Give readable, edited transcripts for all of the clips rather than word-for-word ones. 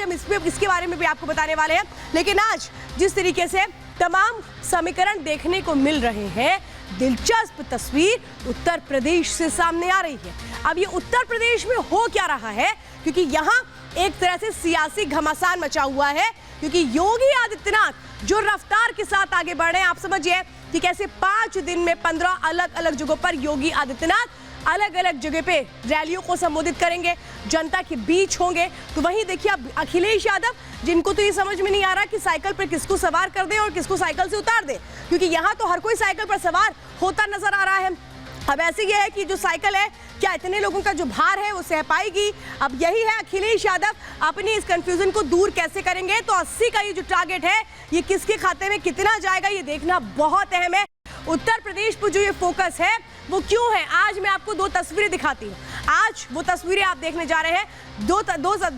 हम इसके बारे में भी आपको बताने वाले हैं। लेकिन आज जिस तरीके से तमाम समीकरण देखने को मिल रहे हैं, दिलचस्प तस्वीर उत्तर प्रदेश से सामने आ रही है। अब ये उत्तर प्रदेश में हो क्या रहा है, क्योंकि यहाँ एक तरह से सियासी घमासान मचा हुआ है, क्योंकि योगी आदित्यनाथ जो रफ्तार के साथ आगे बढ़ रहे हैं, आप समझिए कि कैसे 5 दिन में 15 अलग अलग जगहों पर योगी आदित्यनाथ अलग अलग जगह पे रैलियों को संबोधित करेंगे, जनता के बीच होंगे। तो वहीं देखिए अब अखिलेश यादव, जिनको तो ये समझ में नहीं आ रहा कि साइकिल पर किसको सवार कर दे और किसको साइकिल से उतार दे, क्योंकि यहाँ तो हर कोई साइकिल पर सवार होता नजर आ रहा है। अब ऐसे ये है कि जो साइकिल है, क्या इतने लोगों का जो भार है वो सह पाएगी? अब यही है, अखिलेश यादव अपनी इस कंफ्यूजन को दूर कैसे करेंगे। तो 80 का ये जो टारगेट है, ये किसके खाते में कितना जाएगा, ये देखना बहुत अहम है। उत्तर प्रदेश पर जो ये फोकस है वो क्यों है, आज मैं आपको 2 तस्वीरें दिखाती हूँ। आज वो तस्वीरें आप देखने जा रहे हैं।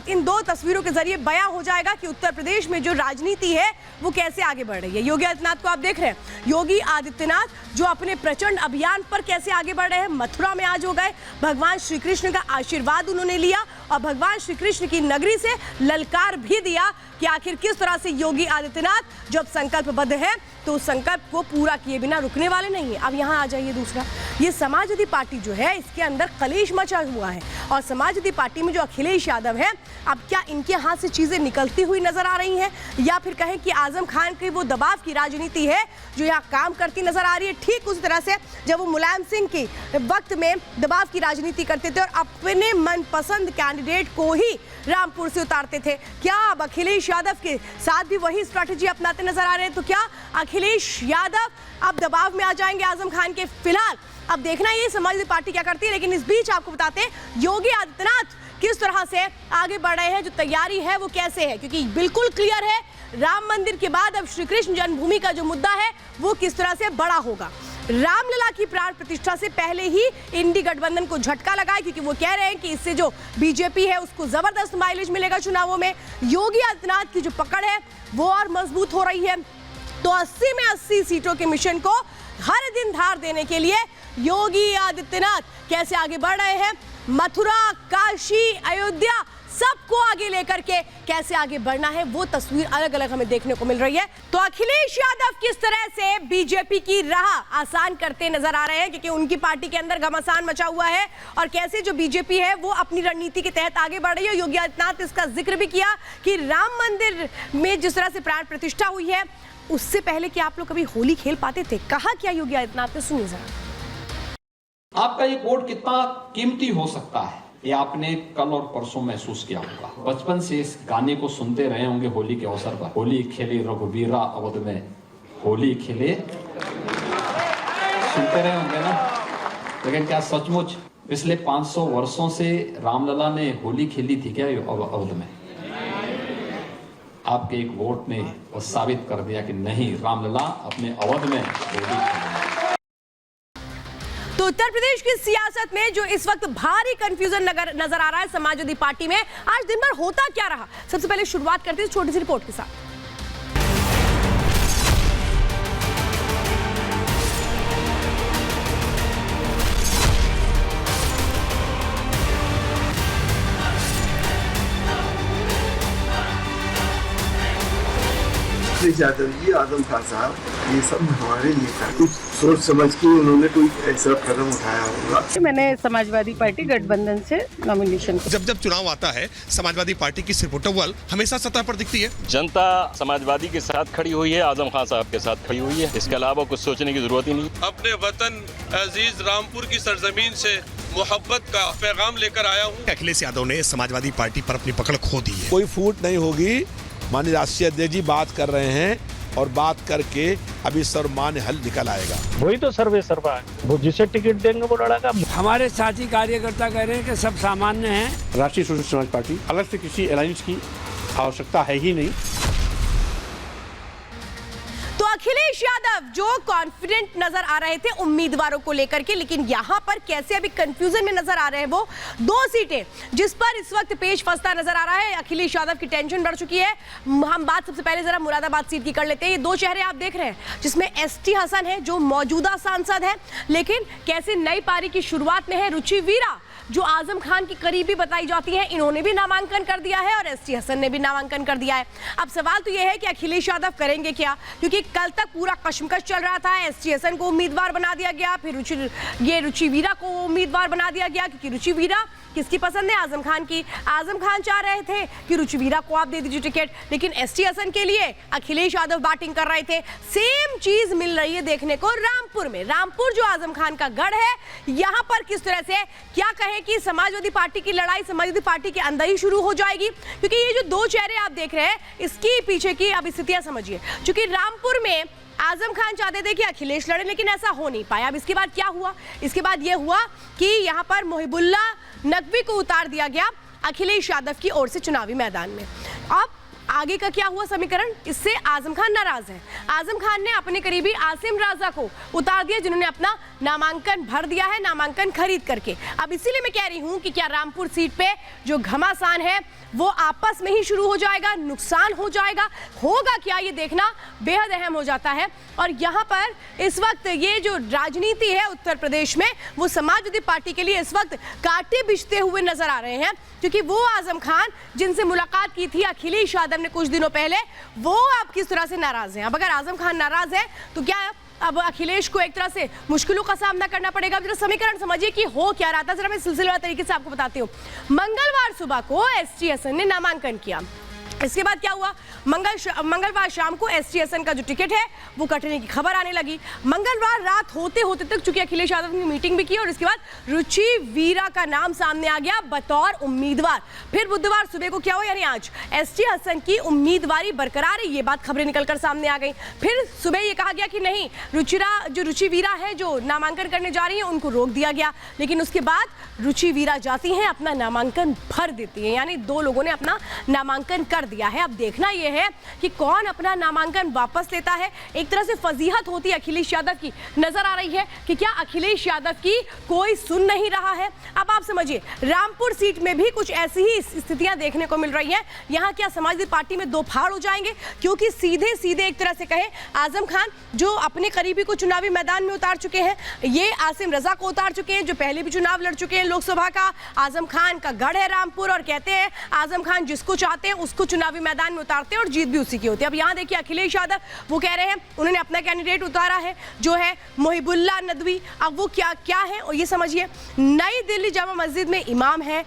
इन दो तस्वीरों के जरिए बयां हो जाएगा कि उत्तर प्रदेश में जो राजनीति है वो कैसे आगे बढ़ रही है। योगी आदित्यनाथ को आप देख रहे हैं, योगी आदित्यनाथ जो अपने प्रचंड अभियान पर कैसे आगे बढ़ रहे हैं। मथुरा में आज हो गए, भगवान श्री कृष्ण का आशीर्वाद उन्होंने लिया और भगवान श्री कृष्ण की नगरी से ललकार भी दिया कि आखिर किस तरह से योगी आदित्यनाथ जब संकल्पबद्ध है तो उस संकल्प को पूरा किए बिना रुकने वाले नहीं है। अब यहाँ आ जाइए दूसरा, ये समाजवादी पार्टी जो है इसके अंदर कलेश मचा हुआ है और समाजवादी पार्टी में जो अखिलेश यादव है, अब क्या इनके हाथ से चीजें निकलती हुई नजर आ रही हैं, या फिर कहें कि आजम खान की वो दबाव की राजनीति है जो यहाँ काम करती नजर आ रही है, ठीक उस तरह से जब वो मुलायम सिंह के वक्त में दबाव की राजनीति करते थे और अपने मनपसंद कैंडिडेट को ही रामपुर से उतारते थे। क्या अब अखिलेश यादव के साथ भी वही स्ट्रैटेजी अपनाते नजर आ रहे हैं? तो क्या अखिलेश यादव अब दबाव में आ जाएंगे आजम खान के? फिलहाल अब देखना ये समाजवादी पार्टी क्या करती है। लेकिन इस बीच आपको बताते हैं योगी आदित्यनाथ किस तरह से आगे बढ़ रहे हैं, जो तैयारी है वो कैसे है, क्योंकि बिल्कुल क्लियर है राम मंदिर के बाद अब श्री कृष्ण जन्मभूमि का जो मुद्दा है वो किस तरह से बड़ा होगा। रामलला की प्राण प्रतिष्ठा से पहले ही इंडी गठबंधन को झटका लगा है, क्योंकि वो कह रहे हैं कि इससे जो बीजेपी है उसको जबरदस्त माइलेज मिलेगा चुनावों में। योगी आदित्यनाथ की जो पकड़ है वो और मजबूत हो रही है। तो 80 में 80 सीटों के मिशन को हर दिन धार देने के लिए योगी आदित्यनाथ कैसे आगे बढ़ रहे हैं, मथुरा, काशी, अयोध्या सबको आगे लेकर के कैसे आगे बढ़ना है, वो तस्वीर अलग अलग हमें देखने को मिल रही है। तो अखिलेश यादव किस तरह से बीजेपी की राह आसान करते नजर आ रहे हैं, क्योंकि उनकी पार्टी के अंदर घमासान मचा हुआ है, और कैसे जो बीजेपी है वो अपनी रणनीति के तहत आगे बढ़ रही है। योगी आदित्यनाथ इसका जिक्र भी किया कि राम मंदिर में जिस तरह से प्राण प्रतिष्ठा हुई है, उससे पहले कि आप लोग कभी होली खेल पाते थे, कहा क्या योगी आदित्यनाथ ने, सुनिए जरा। आपका ये वोट कितना कीमती हो सकता है ये आपने कल और परसों महसूस किया होगा। बचपन से इस गाने को सुनते रहे होंगे होली के अवसर पर, होली खेले रघुवीरा अवध में, होली खेले, सुनते रहे होंगे ना। लेकिन क्या सचमुच पिछले 500 वर्षों से रामलला ने होली खेली थी क्या अवध में? आपके एक वोट ने वो साबित कर दिया कि नहीं, रामलला अपने अवध में होली खेली। तो उत्तर प्रदेश की सियासत में जो इस वक्त भारी कंफ्यूजन नजर आ रहा है समाजवादी पार्टी में, आज दिन भर होता क्या रहा, सबसे पहले शुरुआत करते हैं छोटी सी रिपोर्ट के साथ। यादव जी, आजम खान साहब, ये सब हमारे नेता, कुछ सोच समझ के उन्होंने कोई ऐसा कदम उठाया होगा। मैंने समाजवादी पार्टी गठबंधन से नॉमिनेशन। जब चुनाव आता है समाजवादी पार्टी की सिरपुटव्वल हमेशा सतह पर दिखती है। जनता समाजवादी के साथ खड़ी हुई है, आजम खान साहब के साथ खड़ी हुई है, इसके अलावा कुछ सोचने की जरूरत ही नहीं। अपने वतन अजीज रामपुर की सरजमीन से मोहब्बत का पैगाम लेकर आया हूँ। अखिलेश यादव ने समाजवादी पार्टी पर अपनी पकड़ खो दी है। कोई फूट नहीं होगी। माननीय राष्ट्रीय अध्यक्ष जी बात कर रहे हैं और बात करके अभी सर्वमान्य हल निकल आएगा। वही तो सर्वे सर्वा है, वो जिसे टिकट देंगे वो लड़ेगा। हमारे साथी कार्यकर्ता कह रहे हैं कि सब सामान्य हैं। राष्ट्रीय सोशलिस्ट समाज पार्टी अलग से किसी अलायंस की आवश्यकता है ही नहीं। तो अखिलेश यादव जो कॉन्फिडेंट नजर आ रहे थे उम्मीदवारों को लेकर के, लेकिन यहां पर कैसे अभी कंफ्यूजन में नजर आ रहे हैं। वो 2 सीटें जिस पर इस वक्त पेश फंसता नजर आ रहा है, अखिलेश यादव की टेंशन बढ़ चुकी है। हम बात सबसे पहले जरा मुरादाबाद सीट की कर लेते हैं। ये 2 चेहरे आप देख रहे हैं, जिसमें एसटी हसन है जो मौजूदा सांसद है, लेकिन कैसे नई पारी की शुरुआत में है रुचि वीरा जो आजम खान की करीबी बताई जाती हैं, इन्होंने भी नामांकन कर दिया है और एसटी हसन ने भी नामांकन कर दिया है। अब सवाल तो यह है कि अखिलेश यादव करेंगे क्या, क्योंकि कल तक पूरा कशमकश चल रहा था। एसटी हसन को उम्मीदवार बना दिया गया, फिर रुचि वीरा को उम्मीदवार बना दिया गया, क्योंकि रुचि वीरा किसकी पसंद है? आजम खान की। आजम खान चाह रहे थे कि रुचि वीरा को आप दे दीजिए टिकट, लेकिन एसटी हसन के लिए अखिलेश यादव बैटिंग कर रहे थे। सेम चीज मिल रही है देखने को रामपुर में। रामपुर जो आजम खान का गढ़ है, यहां पर किस तरह से क्या कहें कि समाजवादी पार्टी की लड़ाई समाजवादी पार्टी के अंदर ही शुरू हो जाएगी, क्योंकि ये जो दो चेहरे आप देख रहे हैं, इसकी पीछे की अब स्थितियां समझिए। क्योंकि रामपुर में आजम खान चाहते थे कि अखिलेश लड़े, लेकिन ऐसा हो नहीं पाया। अब इसके बाद क्या हुआ? इसके बाद यह हुआ कि यहां पर मोहिबुल्ला नकवी को उतार दिया गया अखिलेश यादव की ओर से चुनावी मैदान में। अब आगे का क्या हुआ समीकरण? इससे आजम खान नाराज है। आजम खान ने अपने करीबी आसिम राजा को उतार दिया, जिन्होंने अपना नामांकन भर दिया है, नामांकन खरीद करके। अब इसीलिए मैं कह रही हूं कि क्या रामपुर सीट पे जो घमासान है वो आपस में ही शुरू हो जाएगा, नुकसान हो जाएगा, होगा क्या ये देखना बेहद अहम हो जाता है। और यहाँ पर इस वक्त ये जो राजनीति है उत्तर प्रदेश में, वो समाजवादी पार्टी के लिए इस वक्त कांटे बिछते हुए नजर आ रहे हैं, क्योंकि वो आजम खान जिनसे मुलाकात की थी अखिलेश यादव ने कुछ दिनों पहले, वो अब किस तरह से नाराज हैं। अब अगर आजम खान नाराज है तो क्या अब अखिलेश को एक तरह से मुश्किलों का सामना करना पड़ेगा। जरा समीकरण समझिए कि हो क्या रहा था, जरा मैं सिलसिलेवार तरीके से आपको बताती हूँ। मंगलवार सुबह को एसटी हसन ने नामांकन किया। इसके बाद क्या हुआ? मंगलवार शाम को एसटी हसन का जो टिकट है वो कटने की खबर आने लगी। मंगलवार रात होते होते तक चूंकि अखिलेश यादव ने मीटिंग भी की और इसके बाद रुचि वीरा का नाम सामने आ गया बतौर उम्मीदवार। फिर बुधवार सुबह को क्या हुआ, यानी आज एसटी हसन की उम्मीदवारी बरकरार है, ये बात खबरें निकलकर सामने आ गई। फिर सुबह ये कहा गया कि नहीं, रुचि वीरा है जो नामांकन करने जा रही है उनको रोक दिया गया। लेकिन उसके बाद रुचि वीरा जाती हैं, अपना नामांकन भर देती है, यानी दो लोगों ने अपना नामांकन कर दिया है। अब देखना यह है कि कौन अपना नामांकन वापस लेता है। एक तरह से फजीहत होती है अखिलेश यादव की, नजर आ रही है कि क्या अखिलेश यादव की कोई सुन नहीं रहा है। अब आप समझिए, रामपुर सीट में भी कुछ ऐसी ही स्थितियां देखने को मिल रही हैं। यहां क्या समाजवादी पार्टी में दो फाड़ हो जाएंगे, क्योंकि सीधे सीधे एक तरह से कहें आजम खान जो अपने करीबी को चुनावी मैदान में उतार चुके हैं, ये आसिम रजा को उतार चुके हैं जो पहले भी चुनाव लड़ चुके हैं लोकसभा का। आजम खान का गढ़ है रामपुर और कहते हैं आजम खान जिसको चाहते हैं उसको चुनावी मैदान में उतारते हैं और जीत भी उसी की होती है। अब यहाँ देखिए अखिलेश यादव वो कह रहे हैं उन्होंने अपना कैंडिडेट उतारा है जो है मोहिबुल्ला नदवी। अब वो क्या है और ये समझिए, नई दिल्ली जामा मस्जिद में इमाम है,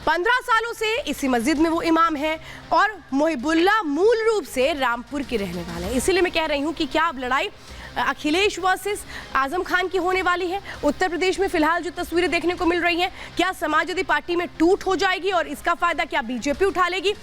15 सालों से इसी मस्जिद में वो इमाम है और मोहिबुल्ला मूल रूप से रामपुर के रहने वाला है। इसीलिए मैं कह रही हूँ कि क्या अब लड़ाई अखिलेश वर्सेस आजम खान की होने वाली है। उत्तर प्रदेश में फिलहाल जो तस्वीरें देखने को मिल रही हैं, क्या समाजवादी पार्टी में टूट हो जाएगी और इसका फायदा क्या बीजेपी उठा लेगी?